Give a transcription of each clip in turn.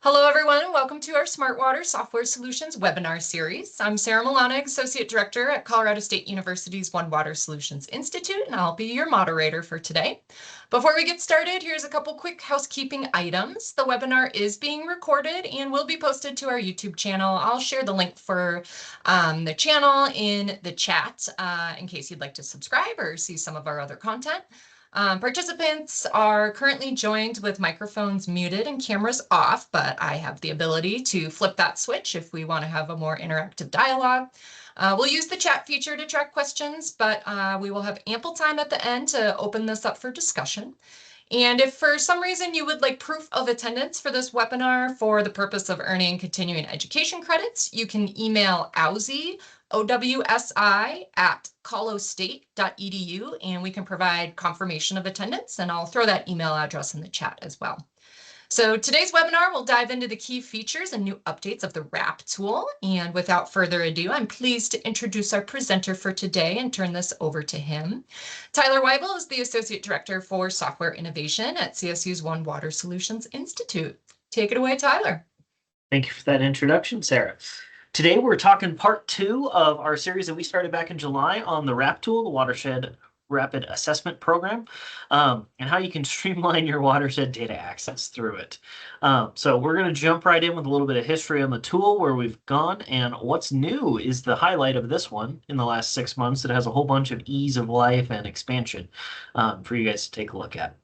Hello, everyone, and welcome to our Smart Water Software Solutions webinar series. I'm Sarah Milana, Associate Director at Colorado State University's One Water Solutions Institute, and I'll be your moderator for today. Before we get started, here's a couple quick housekeeping items. The webinar is being recorded and will be posted to our YouTube channel. I'll share the link for the channel in the chat in case you'd like to subscribe or see some of our other content. Participants are currently joined with microphones muted and cameras off, but I have the ability to flip that switch if we want to have a more interactive dialogue. We'll use the chat feature to track questions, but we will have ample time at the end to open this up for discussion. And if for some reason you would like proof of attendance for this webinar for the purpose of earning continuing education credits, you can email OWSI at colostate.edu, and we can provide confirmation of attendance, and I'll throw that email address in the chat as well. So today's webinar will dive into the key features and new updates of the WRAP tool. And without further ado, I'm pleased to introduce our presenter for today and turn this over to him. Tyler Weibel is the Associate Director for Software Innovation at CSU's One Water Solutions Institute. Take it away, Tyler. Thank you for that introduction, Sarah. Today we're talking part 2 of our series that we started back in July on the WRAP tool, the Watershed Rapid Assessment Program, and how you can streamline your watershed data access through it. So we're going to jump right in with a little bit of history on the tool, where we've gone, and what's new is the highlight of this one in the last 6 months. It has a whole bunch of ease of life and expansion for you guys to take a look at.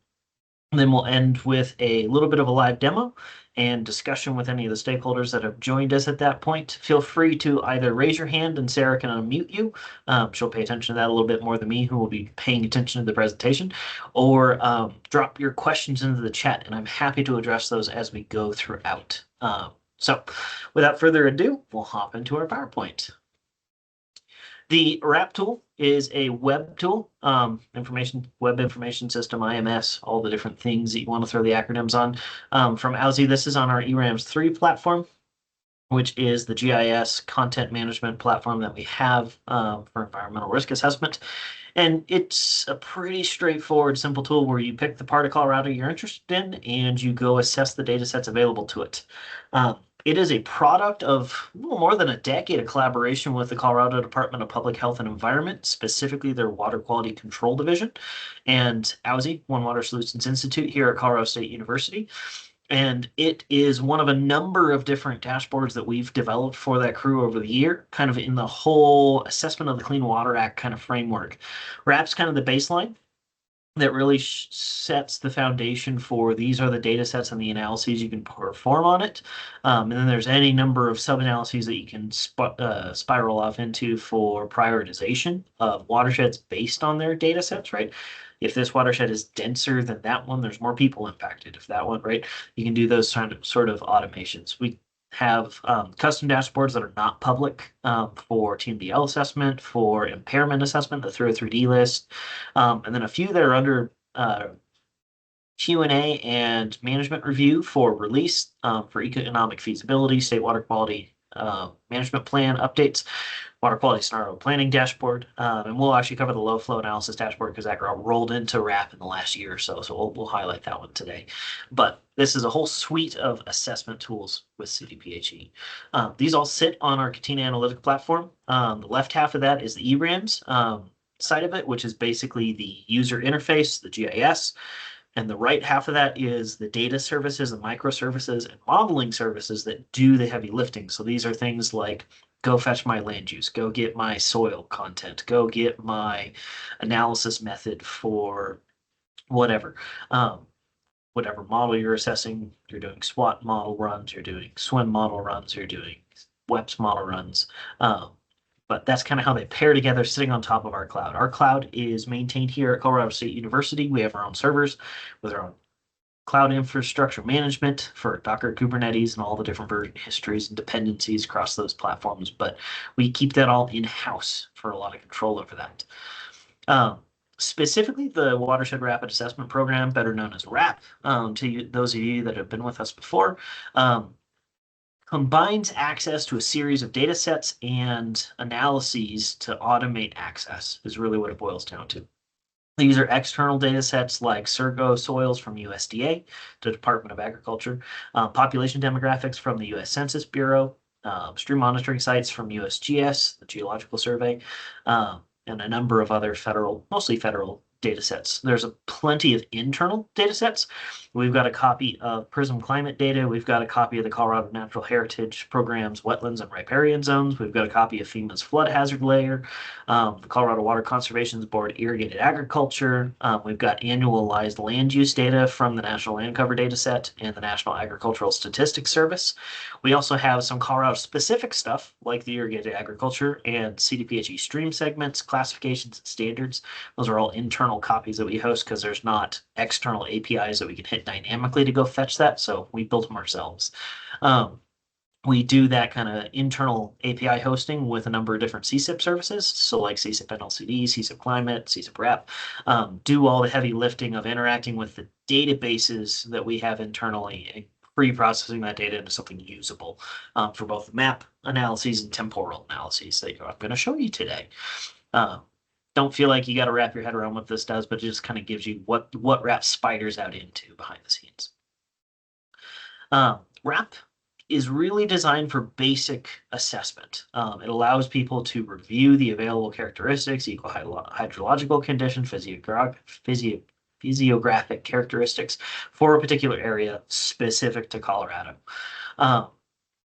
And then we'll end with a little bit of a live demo and discussion with any of the stakeholders that have joined us at that point. Feel free to either raise your hand and Sarah can unmute you. She'll pay attention to that a little bit more than me, who will be paying attention to the presentation, or drop your questions into the chat, and I'm happy to address those as we go throughout. So without further ado, we'll hop into our PowerPoint. The WRAP tool is a web tool, web information system, IMS, all the different things that you want to throw the acronyms on. From OWSI, this is on our ERAMS 3 platform, which is the GIS content management platform that we have for environmental risk assessment. And it's a pretty straightforward, simple tool where you pick the part of Colorado you're interested in and you go assess the data sets available to it. It is a product of a little more than a decade of collaboration with the Colorado Department of Public Health and Environment, specifically their Water Quality Control Division, and OWSI, One Water Solutions Institute here at Colorado State University. And it is one of a number of different dashboards that we've developed for that crew over the year, kind of in the whole assessment of the Clean Water Act kind of framework. WRAP's kind of the baseline that really sets the foundation for these are the data sets and the analyses you can perform on it. And then there's any number of sub-analyses that you can spiral off into for prioritization of watersheds based on their data sets, right? If this watershed is denser than that one, there's more people impacted. If that one, right, you can do those sort of automations. We have custom dashboards that are not public for TMDL assessment, for impairment assessment, the 303D list, and then a few that are under Q&A and management review for release for economic feasibility, state water quality management plan updates, water quality scenario planning dashboard, and we'll actually cover the low flow analysis dashboard because that rolled into WRAP in the last year or so. So we'll highlight that one today. But this is a whole suite of assessment tools with CDPHE. These all sit on our Catena Analytic platform. The left half of that is the ERAMS side of it, which is basically the user interface, the GIS. And the right half of that is the data services, the microservices, and modeling services that do the heavy lifting. So these are things like go fetch my land use, go get my soil content, go get my analysis method for whatever. Whatever model you're assessing, you're doing SWOT model runs, you're doing SWIM model runs, you're doing WEPS model runs. But that's kind of how they pair together sitting on top of our cloud. Our cloud is maintained here at Colorado State University. We have our own servers with our own cloud infrastructure management for Docker, Kubernetes, and all the different version histories and dependencies across those platforms. But we keep that all in-house for a lot of control over that. Specifically, the Watershed Rapid Assessment Program, better known as WRAP, those of you that have been with us before, combines access to a series of data sets and analyses to automate access is really what it boils down to. These are external data sets like Surgo soils from USDA, the Department of Agriculture, population demographics from the U.S. Census Bureau, stream monitoring sites from USGS, the Geological Survey, and a number of other mostly federal data sets. There's plenty of internal data sets. We've got a copy of PRISM climate data. We've got a copy of the Colorado Natural Heritage Program's wetlands and riparian zones. We've got a copy of FEMA's flood hazard layer, the Colorado Water Conservation Board irrigated agriculture. We've got annualized land use data from the National Land Cover data set and the National Agricultural Statistics Service. We also have some Colorado specific stuff like the irrigated agriculture and CDPHE stream segments, classifications, and standards. Those are all internal copies that we host because there's not external APIs that we can hit dynamically to go fetch that. So we built them ourselves. We do that kind of internal API hosting with a number of different CSIP services. So like CSIP NLCD, CSIP Climate, CSIP Rep, do all the heavy lifting of interacting with the databases that we have internally and pre-processing that data into something usable for both map analyses and temporal analyses that I'm going to show you today. Don't feel like you got to wrap your head around what this does, but it just kind of gives you what RAP spiders out into behind the scenes. RAP is really designed for basic assessment. It allows people to review the available characteristics, equal hydrological condition, physiographic characteristics for a particular area specific to Colorado.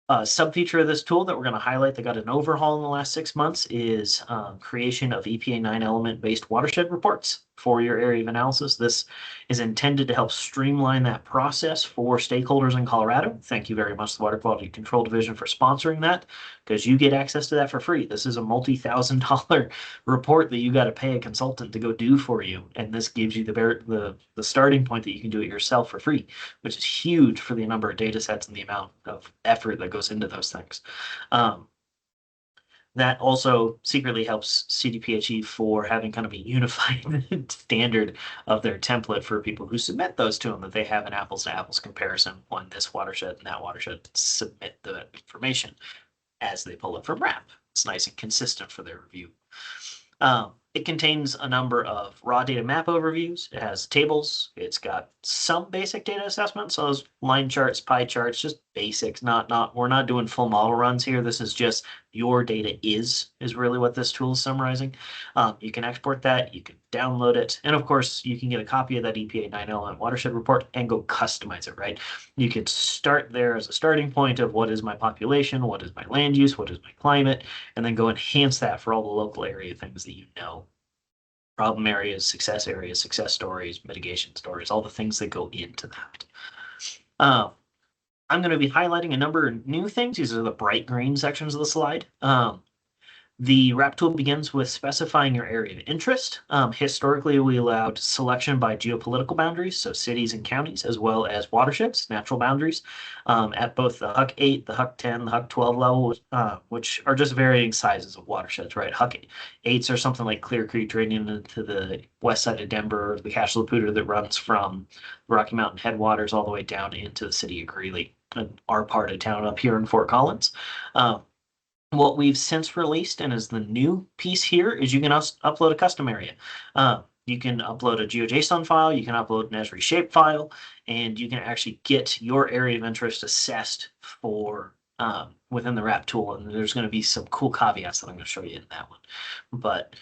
A sub-feature of this tool that we're going to highlight that got an overhaul in the last 6 months is creation of EPA 9-element-based watershed reports for your area of analysis. This is intended to help streamline that process for stakeholders in Colorado. Thank you very much to the Water Quality Control Division for sponsoring that, because you get access to that for free. This is a multi-$1,000 report that you got to pay a consultant to go do for you, and this gives you the starting point that you can do it yourself for free, which is huge for the number of data sets and the amount of effort that goes into those things. That also secretly helps CDPHE for having kind of a unified standard of their template for people who submit those to them, that they have an apples to apples comparison when this watershed and that watershed submit the information as they pull it from RAP. It's nice and consistent for their review. It contains a number of raw data map overviews. It has tables. It's got some basic data assessment. So those line charts, pie charts, just basics. We're not doing full model runs here. This is just your data is really what this tool is summarizing. You can export that. You can download it. And of course, you can get a copy of that EPA 9-element watershed report and go customize it, right? You could start there as a starting point of what is my population, what is my land use, what is my climate, and then go enhance that for all the local area things that you know. Problem areas, success stories, mitigation stories, all the things that go into that. I'm going to be highlighting a number of new things. These are the bright green sections of the slide. The RAP tool begins with specifying your area of interest. Historically, we allowed selection by geopolitical boundaries, so cities and counties, as well as watersheds, natural boundaries, at both the HUC 8, the HUC 10, the HUC 12 level, which are just varying sizes of watersheds, right? HUC 8s are something like Clear Creek draining into the west side of Denver, the Cache La Poudre that runs from Rocky Mountain headwaters all the way down into the city of Greeley, and our part of town up here in Fort Collins. What we've since released, and is the new piece here, is you can upload a custom area. You can upload a GeoJSON file, you can upload an Esri shape file, and you can actually get your area of interest assessed for within the RAP tool. And there's going to be some cool caveats that I'm going to show you in that one. But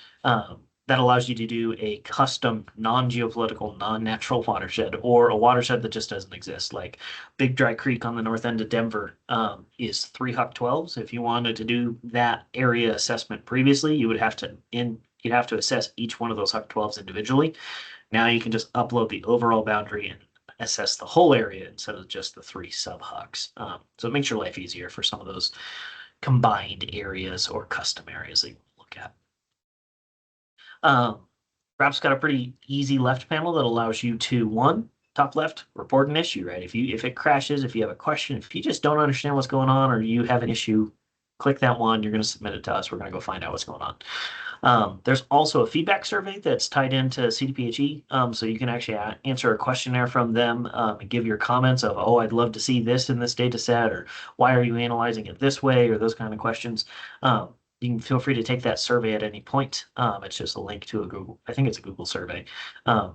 that allows you to do a custom non-geopolitical, non-natural watershed, or a watershed that just doesn't exist. Like Big Dry Creek on the north end of Denver is 3 HUC 12s. If you wanted to do that area assessment previously, you would have to you'd have to assess each one of those HUC 12s individually. Now you can just upload the overall boundary and assess the whole area instead of just the 3 sub-HUCs. So it makes your life easier for some of those combined areas or custom areas that you look at. RAP's got a pretty easy left panel that allows you to, top left, report an issue, right? If it crashes, if you have a question, if you just don't understand what's going on, or you have an issue, click that one. You're going to submit it to us. We're going to go find out what's going on. There's also a feedback survey that's tied into CDPHE. So you can actually answer a questionnaire from them and give your comments of, oh, I'd love to see this in this data set, or why are you analyzing it this way, or those kind of questions. You can feel free to take that survey at any point. It's just a link to a Google, I think it's a Google survey, that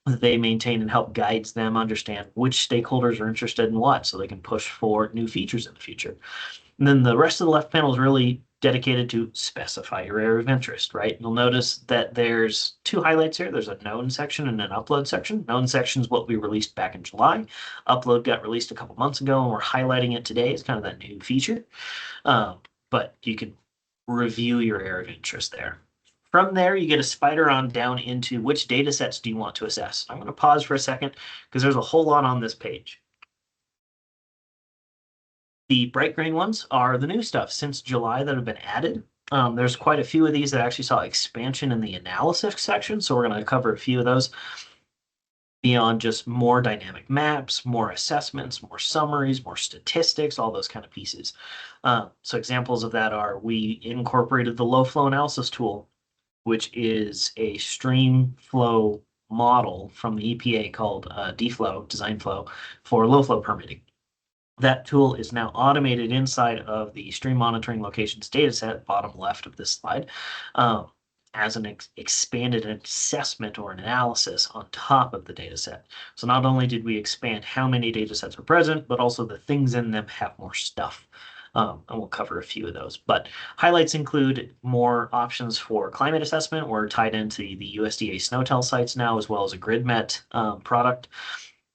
they maintain and help guides them understand which stakeholders are interested in what, so they can push for new features in the future. And then the rest of the left panel is really dedicated to specify your area of interest, right? You'll notice that there's two highlights here. There's a known section and an upload section. Known section is what we released back in July. Upload got released a couple months ago, and we're highlighting it today. It's kind of that new feature. But you can review your area of interest there. From there, you get a spider on down into which data sets do you want to assess. I'm going to pause for a second because there's a whole lot on this page. The bright green ones are the new stuff since July that have been added. There's quite a few of these that actually saw expansion in the analysis section, so we're going to cover a few of those beyond just more dynamic maps, more assessments, more summaries, more statistics, all those kind of pieces. So examples of that are we incorporated the low flow analysis tool, which is a stream flow model from the EPA called DFlow, design flow, for low flow permitting. That tool is now automated inside of the stream monitoring locations dataset, bottom left of this slide, as an expanded assessment or an analysis on top of the dataset. So not only did we expand how many datasets are present, but also the things in them have more stuff. And we'll cover a few of those. But highlights include more options for climate assessment. We're tied into the USDA SNOTEL sites now, as well as a GridMet product.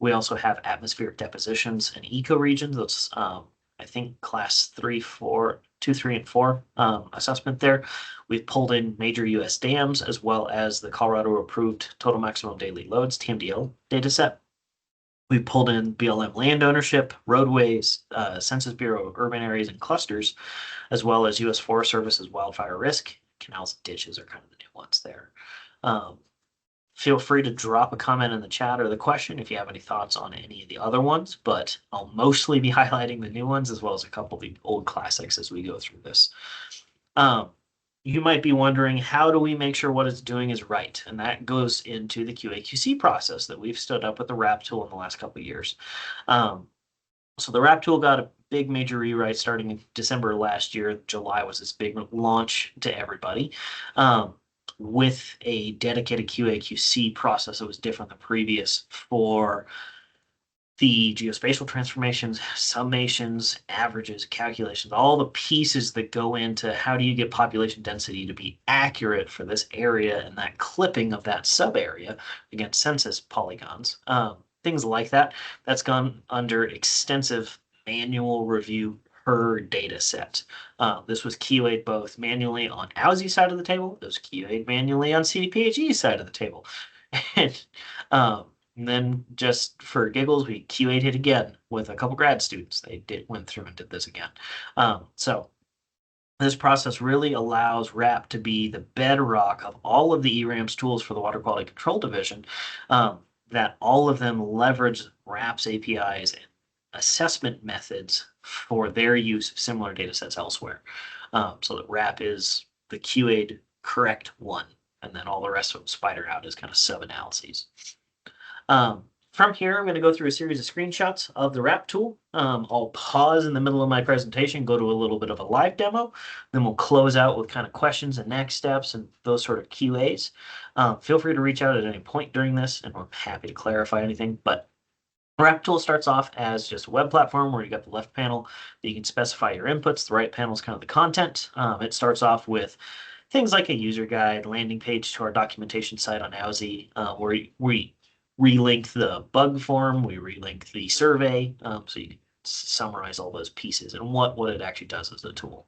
We also have atmospheric depositions and ecoregions. That's, I think, class 3, 4, 2, 3, and 4 assessment there. We've pulled in major U.S. dams, as well as the Colorado approved total maximum daily loads, TMDL dataset. We pulled in BLM land ownership, roadways, Census Bureau urban areas and clusters, as well as U.S. Forest Service's wildfire risk. Canals and ditches are kind of the new ones there. Feel free to drop a comment in the chat or the question if you have any thoughts on any of the other ones, but I'll mostly be highlighting the new ones as well as a couple of the old classics as we go through this. You might be wondering, how do we make sure what it's doing is right? And that goes into the QA/QC process that we've stood up with the RAP tool in the last couple of years. So the RAP tool got a big major rewrite starting in December last year. July was this big launch to everybody. With a dedicated QA/QC process that was different than previous for the geospatial transformations, summations, averages, calculations, all the pieces that go into how do you get population density to be accurate for this area and that clipping of that sub area against census polygons, things like that. That's gone under extensive manual review per data set. This was QA'd both manually on AUSI's side of the table. It was QA'd manually on CDPHE's side of the table. And then just for giggles, we QA'd it again with a couple grad students. They went through and did this again. So this process really allows RAP to be the bedrock of all of the ERAM's tools for the Water Quality Control Division, that all of them leverage RAP's APIs and assessment methods for their use of similar data sets elsewhere. So that RAP is the QA'd correct one, and then all the rest of them spider out as kind of sub-analyses. From here, I'm going to go through a series of screenshots of the RAP tool. I'll pause in the middle of my presentation, go to a little bit of a live demo, then we'll close out with kind of questions and next steps and those sort of QAs. Feel free to reach out at any point during this, and we're happy to clarify anything. But RAP tool starts off as just a web platform where you got the left panel that you can specify your inputs. The right panel is kind of the content. It starts off with things like a user guide, landing page to our documentation site on AUSI, where we relink the bug form, we relink the survey, so you can summarize all those pieces and what it actually does as a tool.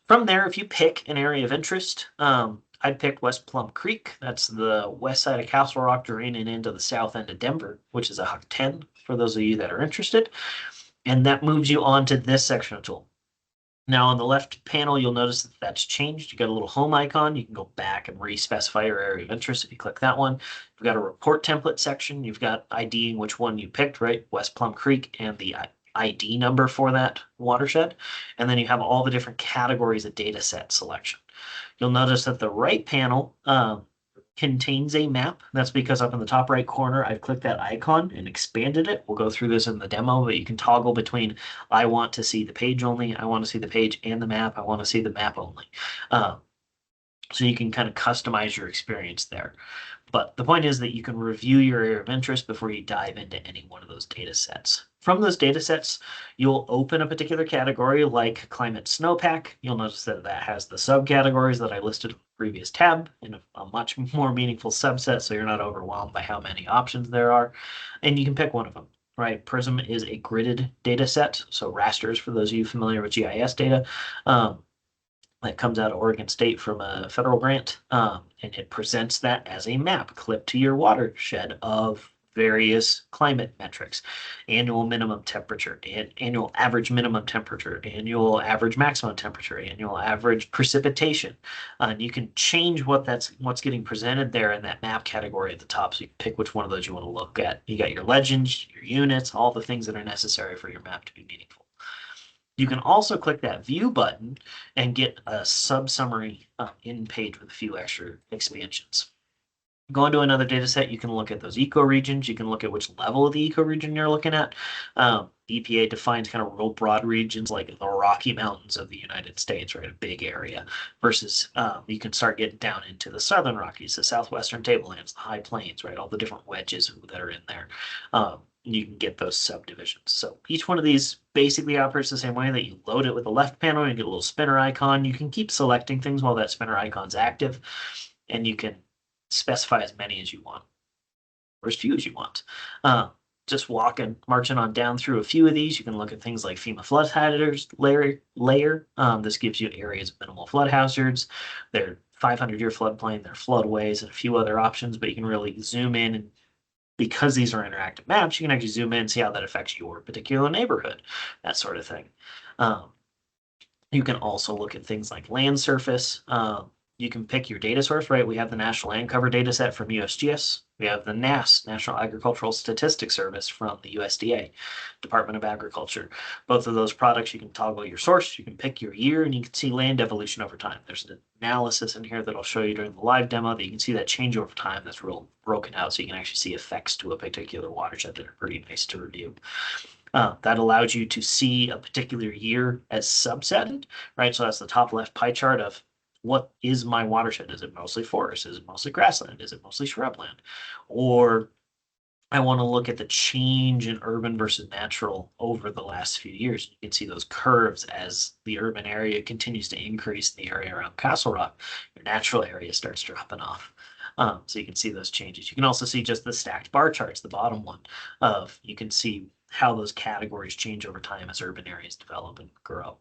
From there, if you pick an area of interest, I picked West Plum Creek. That's the west side of Castle Rock, draining into the south end of Denver, which is a Huck 10 for those of you that are interested. And that moves you on to this section of tool. Now on the left panel, you'll notice that that's changed. You got a little home icon. You can go back and re-specify your area of interest if you click that one. You've got a report template section. You've got IDing which one you picked, right? West Plum Creek and the ID number for that watershed. And then you have all the different categories of data set selection. You'll notice that the right panel contains a map. That's because up in the top right corner, I've clicked that icon and expanded it. We'll go through this in the demo, but you can toggle between, I want to see the page only, I want to see the page and the map, I want to see the map only. So you can kind of customize your experience there. But the point is that you can review your area of interest before you dive into any one of those data sets. From those data sets, you'll open a particular category like climate snowpack. You'll notice that that has the subcategories that I listed in the previous tab in a much more meaningful subset, so you're not overwhelmed by how many options there are. And you can pick one of them, right? Prism is a gridded data set, so rasters for those of you familiar with GIS data. That comes out of Oregon State from a federal grant, and it presents that as a map clipped to your watershed of various climate metrics: annual minimum temperature, annual average minimum temperature, annual average maximum temperature, annual average precipitation. And you can change what's getting presented there in that map category at the top, so you can pick which one of those you want to look at. You got your legends, your units, all the things that are necessary for your map to be meaningful. You can also click that view button and get a sub-summary in page with a few extra expansions. Go into another data set, you can look at those ecoregions. You can look at which level of the ecoregion you're looking at. EPA defines kind of real broad regions like the Rocky Mountains of the United States, right? A big area, versus you can start getting down into the Southern Rockies, the Southwestern Tablelands, the High Plains, right? All the different wedges that are in there. You can get those subdivisions. So each one of these basically operates the same way, that you load it with the left panel and you get a little spinner icon. You can keep selecting things while that spinner icon's active, and you can specify as many as you want, or as few as you want. Just marching on down through a few of these, you can look at things like FEMA flood hazards layer. This gives you areas of minimal flood hazards. They're 500-year floodplain, their floodways, and a few other options, but you can really zoom in, and because these are interactive maps, you can actually zoom in and see how that affects your particular neighborhood, that sort of thing. You can also look at things like land surface. You can pick your data source, right? We have the National Land Cover data set from USGS. We have the NASS, National Agricultural Statistics Service, from the USDA, Department of Agriculture. Both of those products, you can toggle your source, you can pick your year, and you can see land evolution over time. There's an analysis in here that I'll show you during the live demo that you can see that change over time. That's real broken out, so you can actually see effects to a particular watershed that are pretty nice to review. That allows you to see a particular year as subsetted, right? So that's the top left pie chart of what is my watershed? Is it mostly forest? Is it mostly grassland? Is it mostly shrubland? Or I want to look at the change in urban versus natural over the last few years. You can see those curves as the urban area continues to increase in the area around Castle Rock. Your natural area starts dropping off. So you can see those changes. You can also see just the stacked bar charts, the bottom one, you can see how those categories change over time as urban areas develop and grow.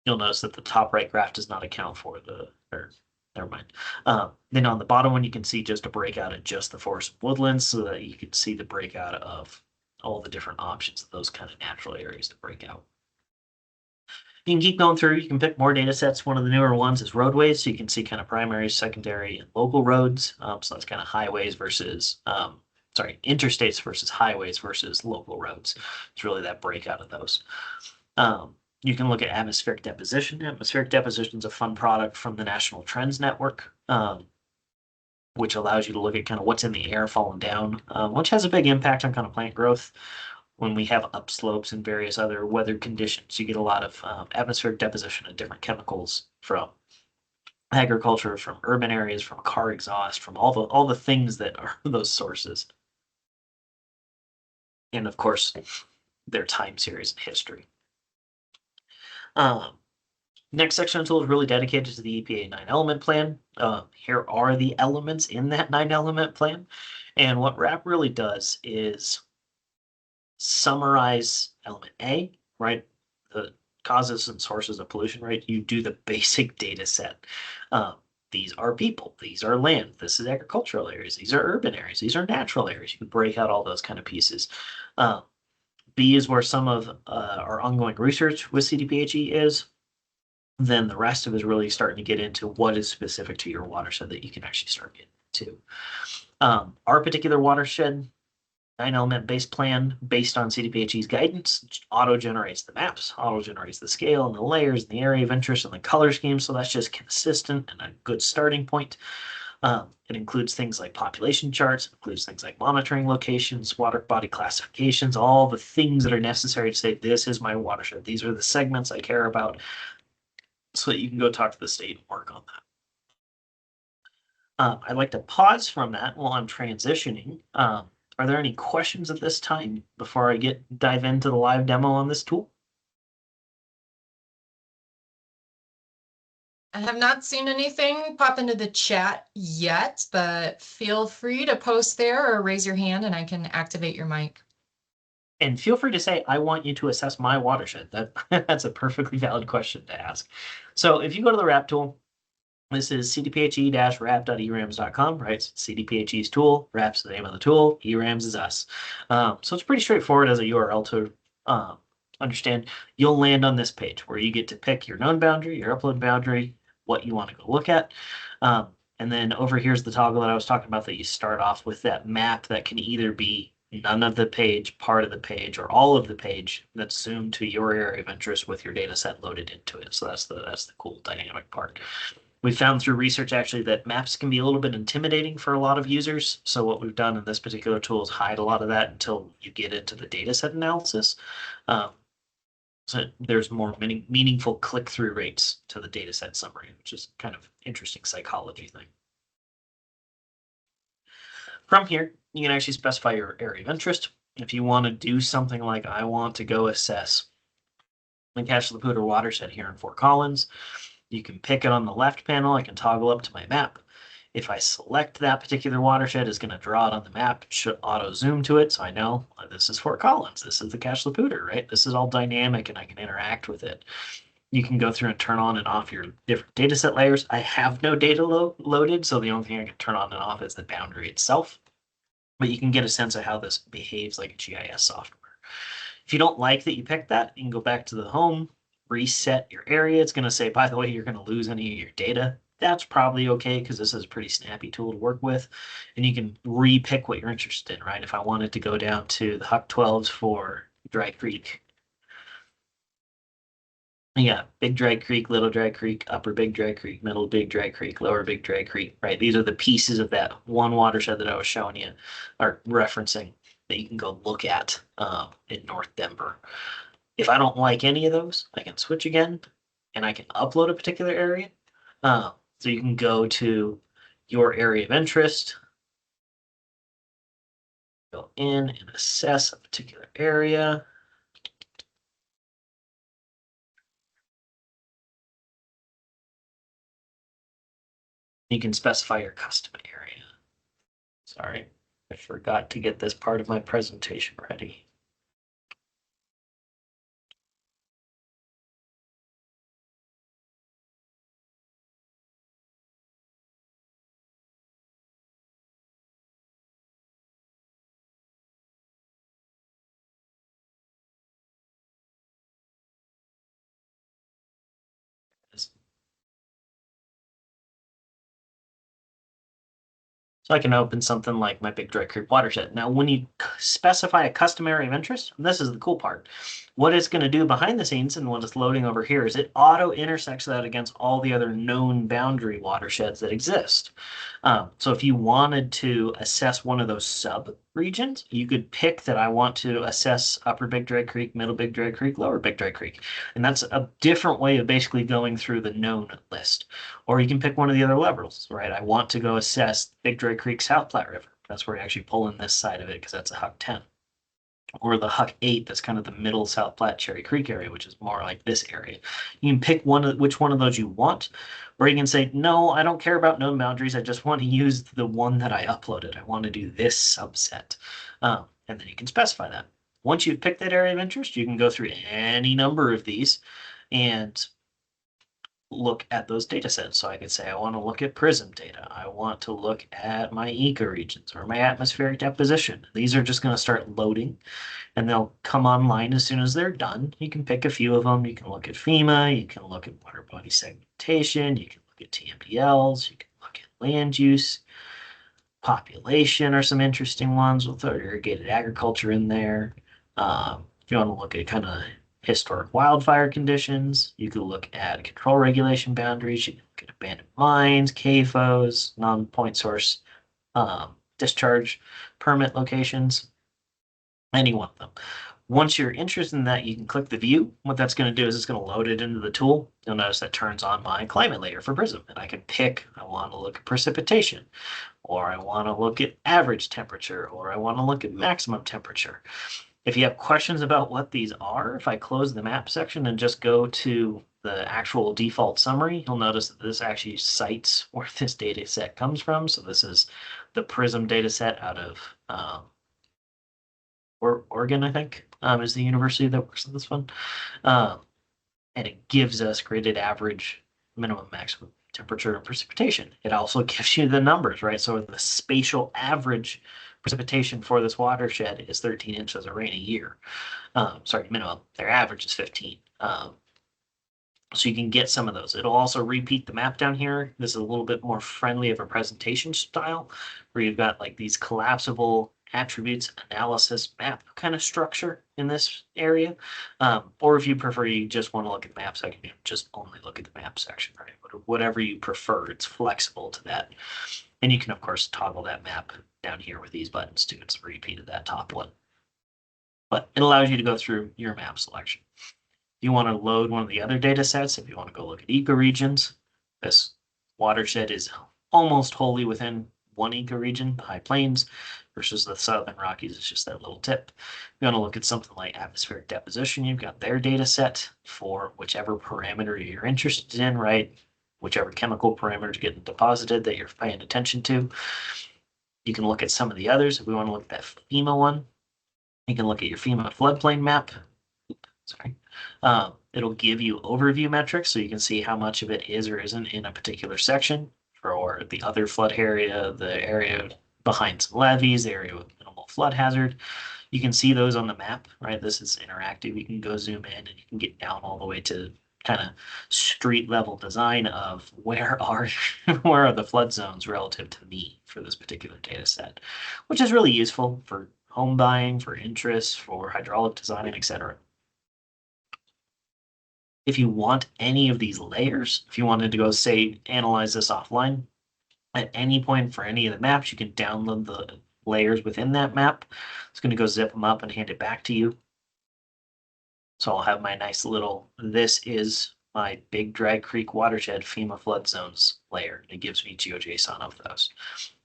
You'll notice that the top right graph does not account for never mind. Then on the bottom one, you can see just a breakout of just the forest and woodlands, so that you can see the breakout of all the different options of those kind of natural areas to break out. You can keep going through. You can pick more data sets. One of the newer ones is roadways, so you can see kind of primary, secondary, and local roads. So that's kind of highways versus, interstates versus highways versus local roads. It's really that breakout of those. You can look at atmospheric deposition. Atmospheric deposition is a fun product from the National Trends Network, which allows you to look at kind of what's in the air falling down, which has a big impact on kind of plant growth. When we have upslopes and various other weather conditions, you get a lot of atmospheric deposition of different chemicals from agriculture, from urban areas, from car exhaust, from all the things that are those sources. And of course, their time series and history. Next section of the tool is really dedicated to the EPA 9-element plan. Here are the elements in that 9-element plan. And what RAP really does is summarize element A, right? The causes and sources of pollution, right? You do the basic data set. These are people, these are land, this is agricultural areas, these are urban areas, these are natural areas. You can break out all those kind of pieces. B is where some of our ongoing research with CDPHE is. Then the rest of it is really starting to get into what is specific to your watershed that you can actually start getting to. Our particular watershed 9-element based plan, based on CDPHE's guidance, auto-generates the maps, auto-generates the scale and the layers and the area of interest and the color scheme. So that's just consistent and a good starting point. It includes things like population charts, includes things like monitoring locations, water body classifications, all the things that are necessary to say, this is my watershed. These are the segments I care about, so that you can go talk to the state and work on that. I'd like to pause from that while I'm transitioning. Are there any questions at this time before I dive into the live demo on this tool? I have not seen anything pop into the chat yet, but feel free to post there or raise your hand and I can activate your mic. And feel free to say, I want you to assess my watershed. That's a perfectly valid question to ask. So if you go to the RAP tool, this is cdphe-rap.erams.com, right? So it's CDPHE's tool, RAP's the name of the tool, ERAMS is us. So it's pretty straightforward as a URL to understand. You'll land on this page where you get to pick your known boundary, your upload boundary, what you want to go look at. And then over here's the toggle that I was talking about, that you start off with that map that can either be none of the page, part of the page, or all of the page that's zoomed to your area of interest with your data set loaded into it. So that's the cool dynamic part. We found through research actually that maps can be a little bit intimidating for a lot of users. So what we've done in this particular tool is hide a lot of that until you get into the data set analysis. So there's more meaningful click-through rates to the data set summary, which is kind of interesting psychology thing. From here, you can actually specify your area of interest. If you want to do something like, I want to go assess the Cache la Poudre watershed here in Fort Collins, you can pick it on the left panel. I can toggle up to my map. If I select that particular watershed, it's going to draw it on the map. It should auto zoom to it, so I know this is Fort Collins. This is the Cache la Poudre, right? This is all dynamic, and I can interact with it. You can go through and turn on and off your different data set layers. I have no data loaded, so the only thing I can turn on and off is the boundary itself. But you can get a sense of how this behaves like a GIS software. If you don't like that you picked that, you can go back to the home, reset your area. It's going to say, by the way, you're going to lose any of your data. That's probably okay because this is a pretty snappy tool to work with. And you can re-pick what you're interested in, right? If I wanted to go down to the Huck 12s for Dry Creek, yeah, Big Dry Creek, Little Dry Creek, Upper Big Dry Creek, Middle Big Dry Creek, Lower Big Dry Creek, right? These are the pieces of that one watershed that I was showing you, or referencing, that you can go look at in North Denver. If I don't like any of those, I can switch again and I can upload a particular area. So you can go to your area of interest, go in and assess a particular area. You can specify your custom area. Sorry, I forgot to get this part of my presentation ready. So I can open something like my Big Dry Creek watershed. Now, when you specify a custom area of interest, and this is the cool part, what it's going to do behind the scenes and what it's loading over here is it auto intersects that against all the other known boundary watersheds that exist. So if you wanted to assess one of those sub-regions, you could pick that I want to assess Upper Big Dry Creek, Middle Big Dry Creek, Lower Big Dry Creek. And that's a different way of basically going through the known list. Or you can pick one of the other levels, right? I want to go assess Big Dry Creek, South Platte River. That's where you actually pull in this side of it because that's a Huck 10. Or the Huck 8, that's kind of the middle South Platte Cherry Creek area, which is more like this area. You can pick which one of those you want, or you can say, no, I don't care about known boundaries. I just want to use the one that I uploaded. I want to do this subset. And then you can specify that. Once you've picked that area of interest, you can go through any number of these and look at those data sets. So I could say, I want to look at prism data. I want to look at my ecoregions or my atmospheric deposition. These are just going to start loading and they'll come online as soon as they're done. You can pick a few of them. You can look at FEMA. You can look at water body segmentation. You can look at TMDLs. You can look at land use. Population are some interesting ones. We'll throw irrigated agriculture in there. If you want to look at kind of historic wildfire conditions. You could look at control regulation boundaries. You can look at abandoned mines, CAFOs, non-point source discharge permit locations, any one of them. Once you're interested in that, you can click the view. What that's going to do is it's going to load it into the tool. You'll notice that turns on my climate layer for Prism, and I can pick, I want to look at precipitation, or I want to look at average temperature, or I want to look at maximum temperature. If you have questions about what these are, if I close the map section and just go to the actual default summary, you'll notice that this actually cites where this data set comes from. So this is the Prism data set out of Oregon, I think, is the university that works on this one. And it gives us graded average, minimum, maximum temperature and precipitation. It also gives you the numbers, right? So the spatial average precipitation for this watershed is 13 inches of rain a year. Sorry, minimum. Their average is 15. So you can get some of those. It'll also repeat the map down here. This is a little bit more friendly of a presentation style, where you've got like these collapsible attributes analysis map kind of structure in this area. Or if you prefer, you just want to look at the map section, you just only look at the map section, right? Whatever you prefer, it's flexible to that. And you can, of course, toggle that map down here with these buttons too. It's a repeat of that top one. But it allows you to go through your map selection. If you want to load one of the other data sets, if you want to go look at ecoregions, this watershed is almost wholly within one ecoregion, the High Plains, versus the Southern Rockies. It's just that little tip. If you want to look at something like atmospheric deposition, you've got their data set for whichever parameter you're interested in, right? Whichever chemical parameters getting deposited that you're paying attention to. You can look at some of the others. If we want to look at that FEMA one, you can look at your FEMA floodplain map. Sorry. It'll give you overview metrics, so you can see how much of it is or isn't in a particular section. For the other flood area, the area behind some levees, the area with minimal flood hazard. You can see those on the map, right? This is interactive. You can go zoom in and you can get down all the way to kind of street level design of where are the flood zones relative to me for this particular data set, which is really useful for home buying, for interest, for hydraulic design, etc. If you want any of these layers, if you wanted to go, say, analyze this offline, at any point for any of the maps, you can download the layers within that map. It's going to go zip them up and hand it back to you. So I'll have my nice little, this is my Big Dry Creek Watershed FEMA flood zones layer. It gives me GeoJSON of those.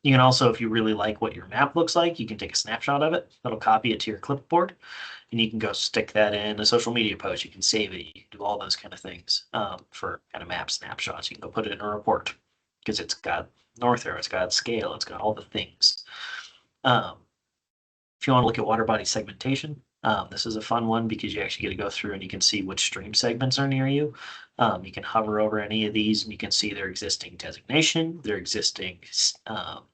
You can also, if you really like what your map looks like, you can take a snapshot of it. That'll copy it to your clipboard. And you can go stick that in a social media post. You can save it. You can do all those kind of things for kind of map snapshots. You can go put it in a report because it's got north arrow, it's got scale, it's got all the things. If you want to look at water body segmentation, this is a fun one because you actually get to go through and you can see which stream segments are near you. You can hover over any of these and you can see their existing designation, their existing, oh,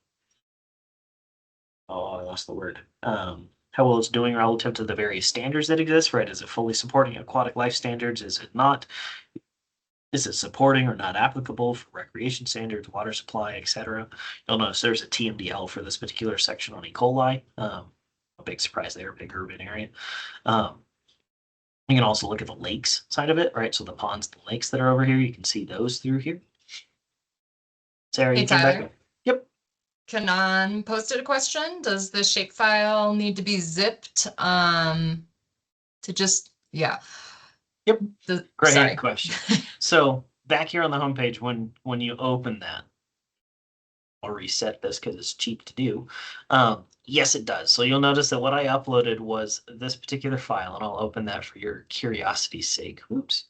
I lost the word. How well it's doing relative to the various standards that exist, right? Is it fully supporting aquatic life standards? Is it not? Is it supporting or not applicable for recreation standards, water supply, etc.? You'll notice there's a TMDL for this particular section on E. coli. A big surprise there, big urban area. You can also look at the lakes side of it, right? So the ponds, the lakes that are over here, you can see those through here. Sarah, Hey, you came Tyler. back? Yep. Kanan posted a question. Does the shapefile need to be zipped to just, yeah. Yep. Great Sorry. question. So back here on the homepage, when you open that, I'll reset this because it's cheap to do. Yes, it does. So you'll notice that what I uploaded was this particular file, and I'll open that for your curiosity's sake. Oops.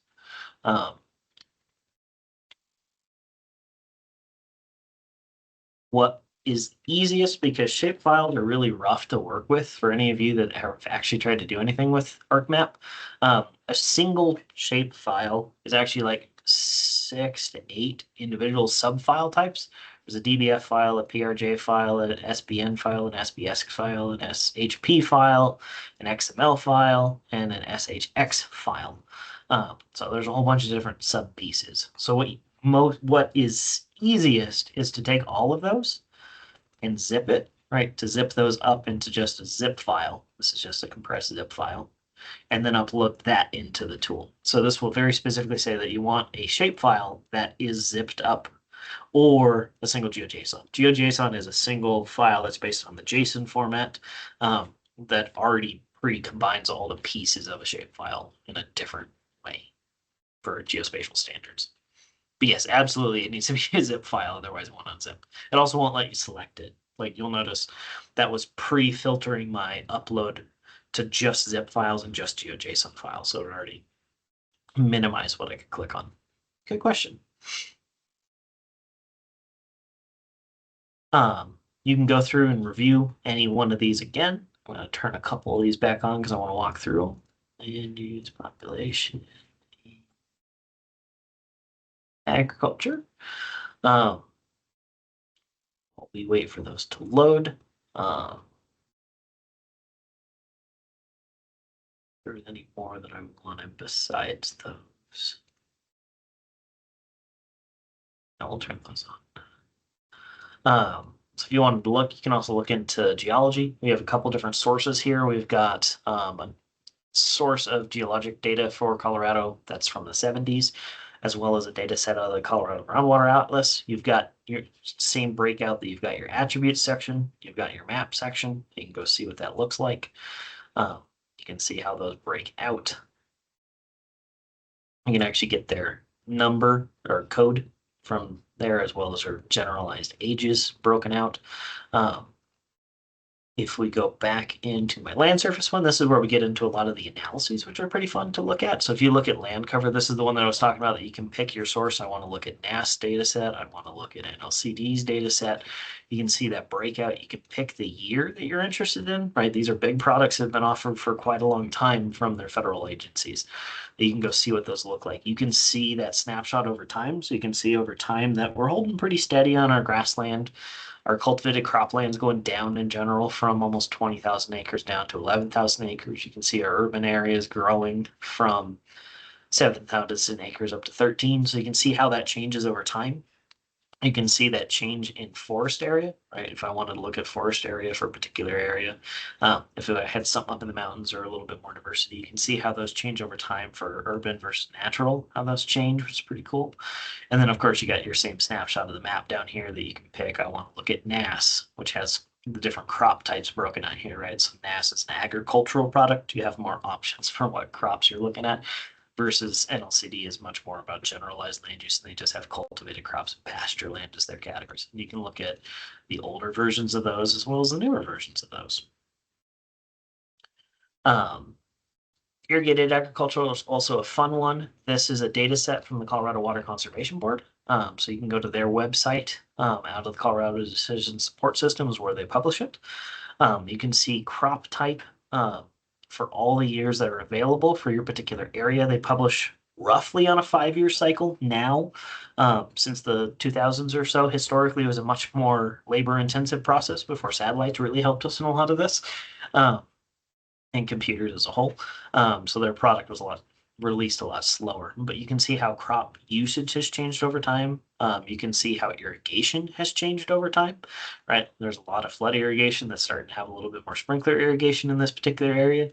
What is easiest, because shapefiles are really rough to work with for any of you that have actually tried to do anything with ArcMap. A single shape file is actually like 6 to 8 individual subfile types. There's a DBF file, a PRJ file, an SBN file, an SBS file, an SHP file, an XML file, and an SHX file. So there's a whole bunch of different sub pieces. So what is easiest is to take all of those and zip it, right? To zip those up into just a zip file. This is just a compressed zip file. and then upload that into the tool. So this will very specifically say that you want a shapefile that is zipped up or a single GeoJSON. GeoJSON is a single file that's based on the JSON format that already pre-combines all the pieces of a shapefile in a different way for geospatial standards. But yes, absolutely, it needs to be a zip file, otherwise it won't unzip. It also won't let you select it. Like you'll notice that was pre-filtering my upload to just zip files and just GeoJSON files, so it already minimized what I could click on. Good question. You can go through and review any one of these again. I'm going to turn a couple of these back on because I want to walk through them. Land use, population, agriculture. While we wait for those to load. If there's any more that I wanted besides those. I'll turn those on. So if you wanted to look, you can also look into geology. We have a couple different sources here. We've got a source of geologic data for Colorado that's from the 70s, as well as a data set out of the Colorado Groundwater Atlas. You've got your same breakout that you've got your attributes section, you've got your map section. You can go see what that looks like. You can see how those break out. You can actually get their number or code from there, as well as their generalized ages broken out. If we go back into my land surface one, this is where we get into a lot of the analyses, which are pretty fun to look at. So if you look at land cover, this is the one that I was talking about that you can pick your source. I want to look at NAS data set. I want to look at NLCD's data set. You can see that breakout. You can pick the year that you're interested in, right? These are big products that have been offered for quite a long time from their federal agencies. You can go see what those look like. You can see that snapshot over time. So you can see over time that we're holding pretty steady on our grassland. Our cultivated cropland's going down in general from almost 20,000 acres down to 11,000 acres. You can see our urban areas growing from 7,000 acres up to 13. So you can see how that changes over time. You can see that change in forest area, right? If I wanted to look at forest area for a particular area, if I had something up in the mountains or a little bit more diversity, you can see how those change over time for urban versus natural, how those change, which is pretty cool. And then, of course, you got your same snapshot of the map down here that you can pick. I want to look at NAS, which has the different crop types broken out here, right? So NAS is an agricultural product. You have more options for what crops you're looking at versus NLCD is much more about generalized land use. And they just have cultivated crops and pasture land as their categories. And you can look at the older versions of those as well as the newer versions of those. Irrigated agriculture is also a fun one. This is a data set from the Colorado Water Conservation Board. So you can go to their website out of the Colorado Decision Support System is where they publish it. You can see crop type for all the years that are available for your particular area. They publish roughly on a 5-year cycle now. Since the 2000s or so, historically, it was a much more labor-intensive process before satellites really helped us in a lot of this. And computers as a whole. So their product was released a lot slower, but you can see how crop usage has changed over time. You can see how irrigation has changed over time, right? There's a lot of flood irrigation that's starting to have a little bit more sprinkler irrigation in this particular area.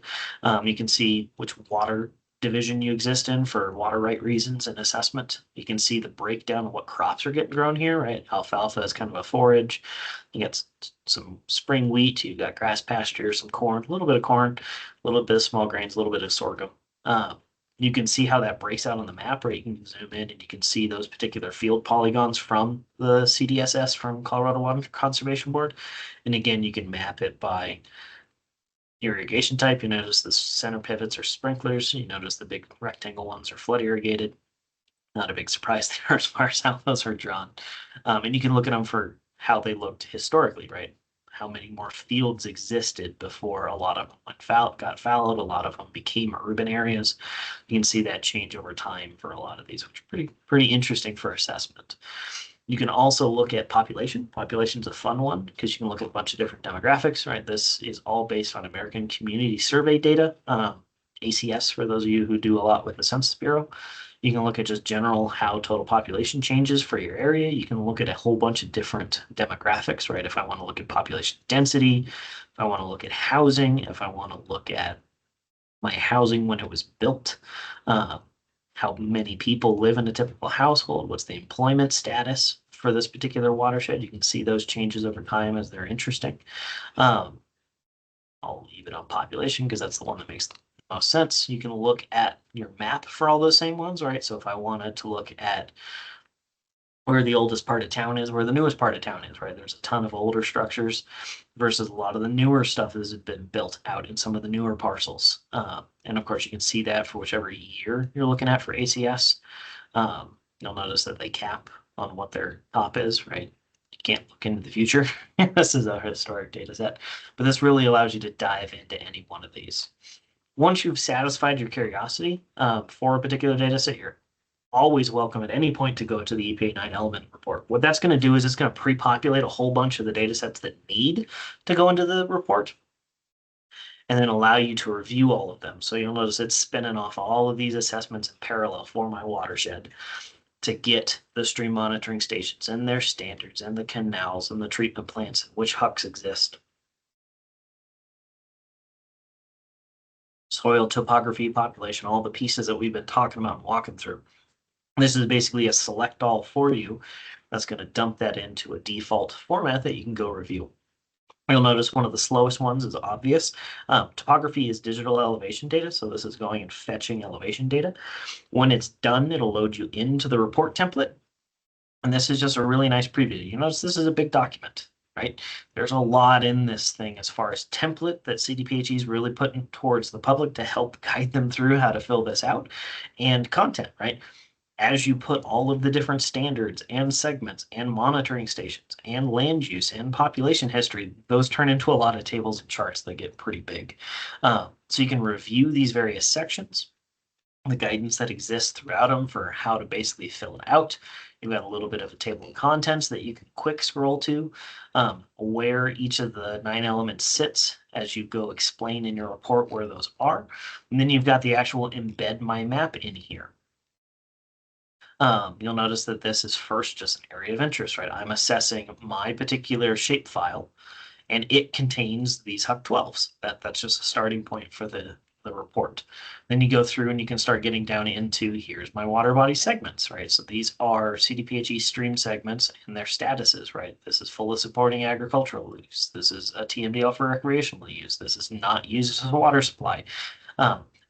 You can see which water division you exist in for water right reasons and assessment. You can see the breakdown of what crops are getting grown here, right? Alfalfa is kind of a forage. You got some spring wheat, you got grass pasture, some corn, a little bit of corn, a little bit of small grains, a little bit of sorghum. You can see how that breaks out on the map, right? You can zoom in and you can see those particular field polygons from the CDSS from Colorado Water Conservation Board. And again, you can map it by irrigation type. You notice the center pivots are sprinklers. You notice the big rectangle ones are flood irrigated. Not a big surprise there as far as how those are drawn. And you can look at them for how they looked historically, right? How many more fields existed before a lot of them got fallowed, a lot of them became urban areas. You can see that change over time for a lot of these, which are pretty interesting for assessment. You can also look at population. Population's a fun one because you can look at a bunch of different demographics, right? This is all based on American Community Survey data, ACS, for those of you who do a lot with the Census Bureau. You can look at just general how total population changes for your area. You can look at a whole bunch of different demographics, right? If I want to look at population density, if I want to look at housing, if I want to look at my housing when it was built, how many people live in a typical household, what's the employment status for this particular watershed. You can see those changes over time as they're interesting. Um, I'll leave it on population because that's the one that makes the most sense. You can look at your map for all those same ones, right? So if I wanted to look at where the oldest part of town is, where the newest part of town is, right? There's a ton of older structures versus a lot of the newer stuff that has been built out in some of the newer parcels. And of course, you can see that for whichever year you're looking at for ACS. You'll notice that they cap on what their top is, right? You can't look into the future. This is a historic data set, but this really allows you to dive into any one of these. Once you've satisfied your curiosity for a particular data set, you're always welcome at any point to go to the EPA 9 element report. What that's going to do is it's going to pre-populate a whole bunch of the data sets that need to go into the report and then allow you to review all of them. So you'll notice it's spinning off all of these assessments in parallel for my watershed to get the stream monitoring stations and their standards and the canals and the treatment plants, which HUCs exist. Soil topography, population, all the pieces that we've been talking about and walking through. This is basically a select all for you that's going to dump that into a default format that you can go review. You'll notice one of the slowest ones is obvious. Topography is digital elevation data, so this is going and fetching elevation data. When it's done, it'll load you into the report template. And this is just a really nice preview. You notice this is a big document, right? There's a lot in this thing as far as template that CDPHE is really putting towards the public to help guide them through how to fill this out, and content, right? As you put all of the different standards and segments and monitoring stations and land use and population history, those turn into a lot of tables and charts that get pretty big. So you can review these various sections, the guidance that exists throughout them for how to basically fill it out. You've got a little bit of a table of contents that you can quick scroll to, where each of the 9 elements sits as you go explain in your report where those are. And then you've got the actual embed my map in here. You'll notice that this is first just an area of interest, right? I'm assessing my particular shapefile, and it contains these HUC12s. That's just a starting point for the report. Then you go through and you can start getting down into, here's my water body segments, right? So these are CDPHE stream segments and their statuses, right? This is fully supporting agricultural use. This is a TMDL for recreational use. This is not used as a water supply.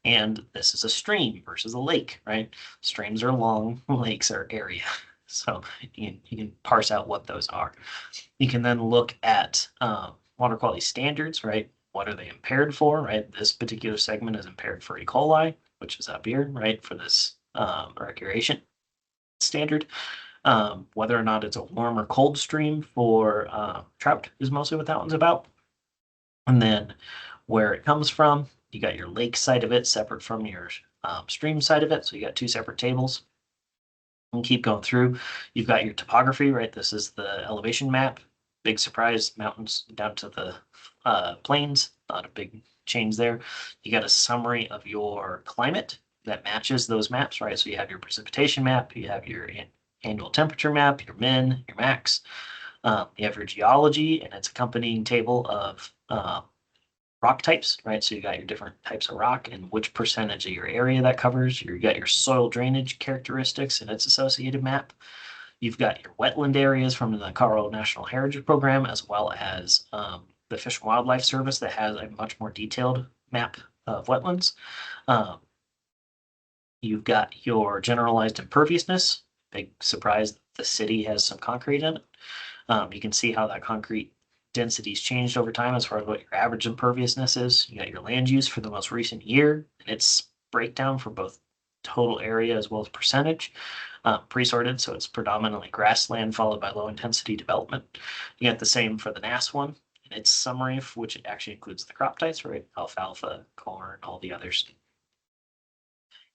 And this is a stream versus a lake, right? Streams are long, lakes are area. So you can parse out what those are. You can then look at water quality standards, right? What are they impaired for, right? This particular segment is impaired for E. coli, which is up here, right? For this recreation standard. Whether or not it's a warm or cold stream for trout is mostly what that one's about. And then where it comes from, you got your lake side of it separate from your stream side of it. So you got 2 separate tables. And keep going through. You've got your topography, right? This is the elevation map. Big surprise, mountains down to the plains. Not a big change there. You got a summary of your climate that matches those maps, right? So you have your precipitation map, you have your annual temperature map, your min, your max. You have your geology and its accompanying table of rock types, right? So you got your different types of rock and which percentage of your area that covers. You got your soil drainage characteristics and its associated map. You've got your wetland areas from the Colorado National Heritage Program, as well as the Fish and Wildlife Service that has a much more detailed map of wetlands. You've got your generalized imperviousness. Big surprise, the city has some concrete in it. You can see how that concrete density's changed over time as far as what your average imperviousness is. You got your land use for the most recent year and its breakdown for both total area as well as percentage, pre-sorted. So it's predominantly grassland followed by low intensity development. You got the same for the NAS one and its summary, which actually includes the crop types, right? Alfalfa, corn, all the others.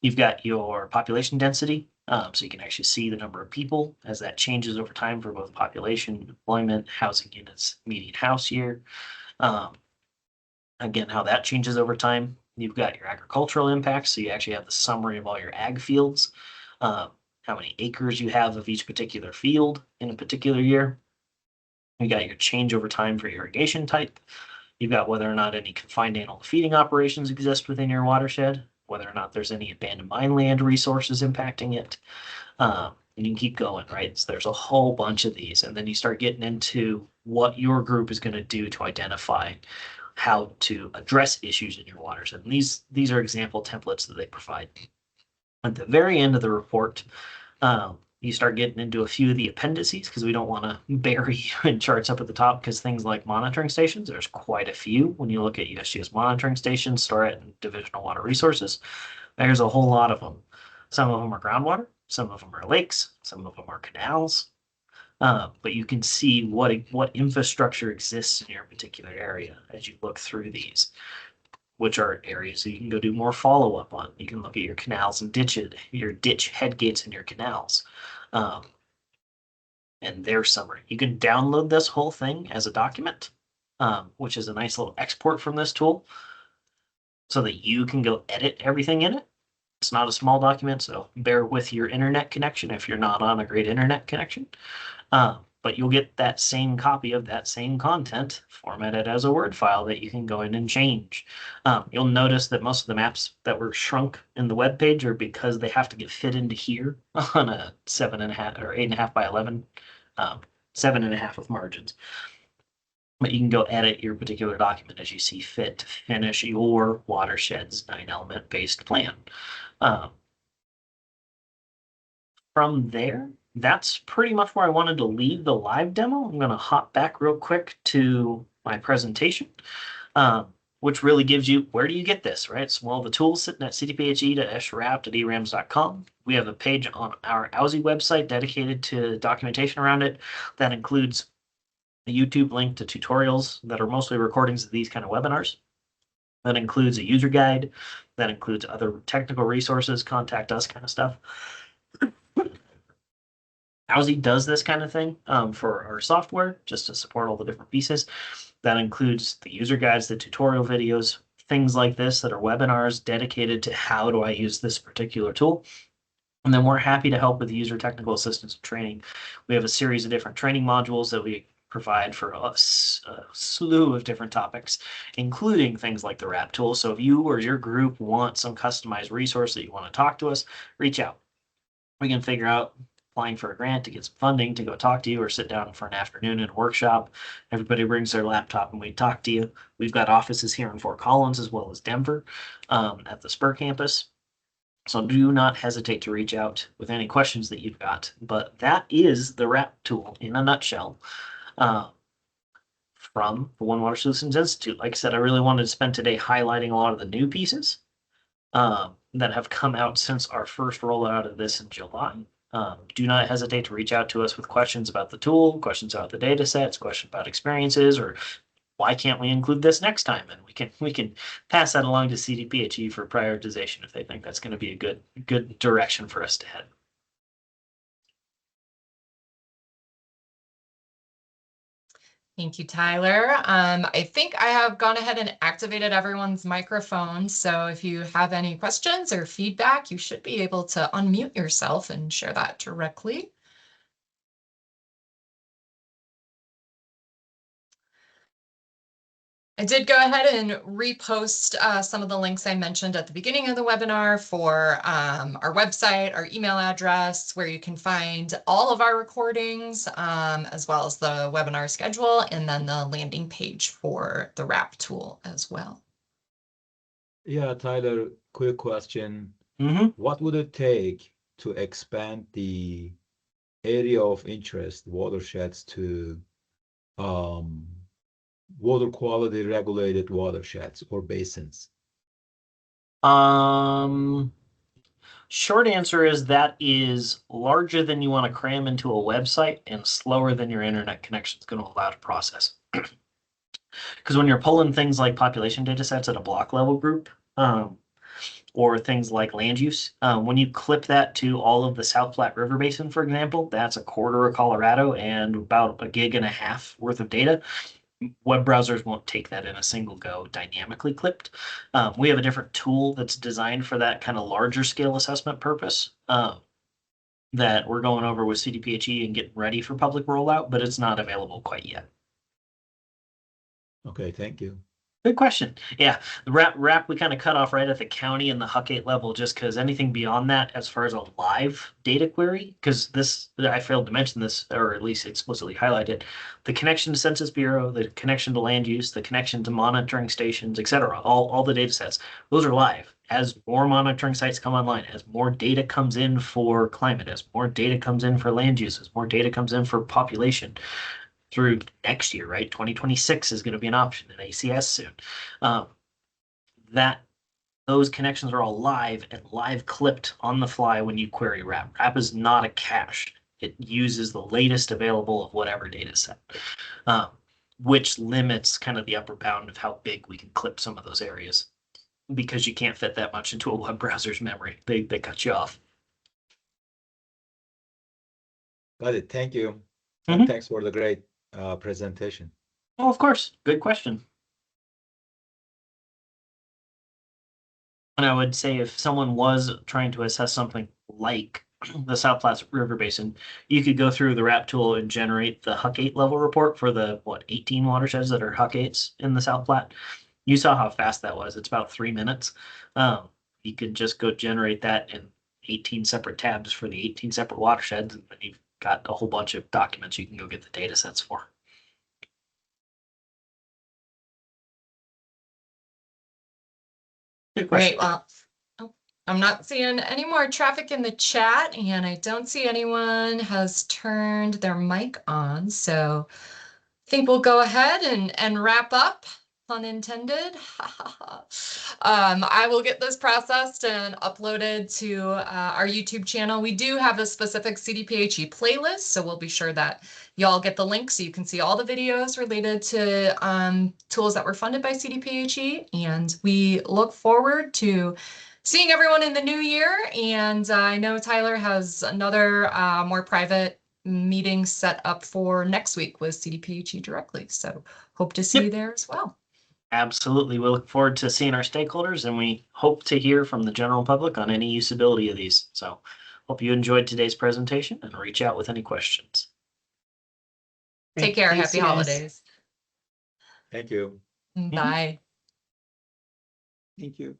You've got your population density, so you can actually see the number of people as that changes over time for both population, employment, housing units, median house year. Again, how that changes over time. You've got your agricultural impacts, so you actually have the summary of all your ag fields, how many acres you have of each particular field in a particular year. You got your change over time for irrigation type. You've got whether or not any confined animal feeding operations exist within your watershed, whether or not there's any abandoned mine land resources impacting it. And you can keep going, right? So there's a whole bunch of these. And then you start getting into what your group is going to do to identify how to address issues in your watershed. And these are example templates that they provide. At the very end of the report, you start getting into a few of the appendices because we don't want to bury you in charts up at the top, because things like monitoring stations, there's quite a few. When you look at USGS monitoring stations, STORAT, and Divisional Water Resources, there's a whole lot of them. Some of them are groundwater, some of them are lakes, some of them are canals. But you can see what infrastructure exists in your particular area as you look through these, which are areas that you can go do more follow-up on. You can look at your canals and ditches, your ditch head gates in your canals, and their summary. You can download this whole thing as a document, which is a nice little export from this tool, so that you can go edit everything in it. It's not a small document, so bear with your internet connection if you're not on a great internet connection. But you'll get that same copy of that same content formatted as a Word file that you can go in and change. You'll notice that most of the maps that were shrunk in the web page are because they have to get fit into here on a 7.5 or 8.5 by 11, 7.5 with margins. But you can go edit your particular document as you see fit to finish your watershed's 9-element based plan. From there, that's pretty much where I wanted to leave the live demo. I'm going to hop back real quick to my presentation, which really gives you, where do you get this, right? So, well, the tool's sitting at cdphe.shrap.erams.com. We have a page on our OWSI website dedicated to documentation around it that includes a YouTube link to tutorials that are mostly recordings of these kind of webinars. That includes a user guide. That includes other technical resources, contact us kind of stuff. OWSI does this kind of thing for our software, just to support all the different pieces. That includes the user guides, the tutorial videos, things like this that are webinars dedicated to how do I use this particular tool. And then we're happy to help with user technical assistance and training. We have a series of different training modules that we provide for a slew of different topics, including things like the RAP tool. So if you or your group want some customized resource that you want to talk to us, reach out. We can figure out applying for a grant to get some funding to go talk to you, or sit down for an afternoon in a workshop. Everybody brings their laptop and we talk to you. We've got offices here in Fort Collins as well as Denver at the Spur campus. So do not hesitate to reach out with any questions that you've got. But that is the RAP tool in a nutshell from the One Water Solutions Institute. Like I said, I really wanted to spend today highlighting a lot of the new pieces that have come out since our first rollout of this in July. Do not hesitate to reach out to us with questions about the tool, questions about the data sets, questions about experiences, or why can't we include this next time? And we can pass that along to CDPHE for prioritization if they think that's going to be a good direction for us to head. Thank you, Tyler. I think I have gone ahead and activated everyone's microphone. So if you have any questions or feedback, you should be able to unmute yourself and share that directly. I did go ahead and repost some of the links I mentioned at the beginning of the webinar for our website, our email address, where you can find all of our recordings, as well as the webinar schedule, and then the landing page for the RAP tool as well. Yeah, Tyler, quick question. What would it take to expand the area of interest watersheds to water quality regulated watersheds or basins? Short answer is that is larger than you want to cram into a website and slower than your internet connection is going to allow to process. Because when you're pulling things like population data sets at a block level group, or things like land use, when you clip that to all of the South Platte River Basin, for example, that's a quarter of Colorado and about 1.5 gigs worth of data. Web browsers won't take that in a single go dynamically clipped. We have a different tool that's designed for that kind of larger scale assessment purpose that we're going over with CDPHE and getting ready for public rollout, but it's not available quite yet. Okay, thank you. Good question. Yeah, the RAP we kind of cut off right at the county and the Huc 8 level, just because anything beyond that, as far as a live data query, because this, I failed to mention this, or at least explicitly highlighted, the connection to Census Bureau, the connection to land use, the connection to monitoring stations, etc. All the data sets, those are live. As more monitoring sites come online, as more data comes in for climate, as more data comes in for land use, as more data comes in for population, through next year, right? 2026 is going to be an option in ACS soon. Um, that those connections are all live and live clipped on the fly when you query RAP. RAP is not a cache. It uses the latest available of whatever data set, which limits kind of the upper bound of how big we can clip some of those areas, because you can't fit that much into a web browser's memory. They cut you off. Got it. Thank you. And thanks for the great presentation. Oh, of course. Good question. And I would say if someone was trying to assess something like the South Platte River Basin, you could go through the RAP tool and generate the Huc 8 level report for the 18 watersheds that are Huc 8s in the South Platte. You saw how fast that was. It's about 3 minutes. You could just go generate that in 18 separate tabs for the 18 separate watersheds, and then you've got a whole bunch of documents you can go get the data sets for. Good question. Great. Well, I'm not seeing any more traffic in the chat, and I don't see anyone has turned their mic on. So I think we'll go ahead and wrap up, pun intended. I will get this processed and uploaded to our YouTube channel. We do have a specific CDPHE playlist, so we'll be sure that y'all get the link so you can see all the videos related to tools that were funded by CDPHE. And we look forward to seeing everyone in the new year. And I know Tyler has another more private meeting set up for next week with CDPHE directly. So hope to see you there as well. Absolutely. We look forward to seeing our stakeholders, and we hope to hear from the general public on any usability of these. So hope you enjoyed today's presentation and reach out with any questions. Take care. Happy holidays. Thank you. Bye. Thank you.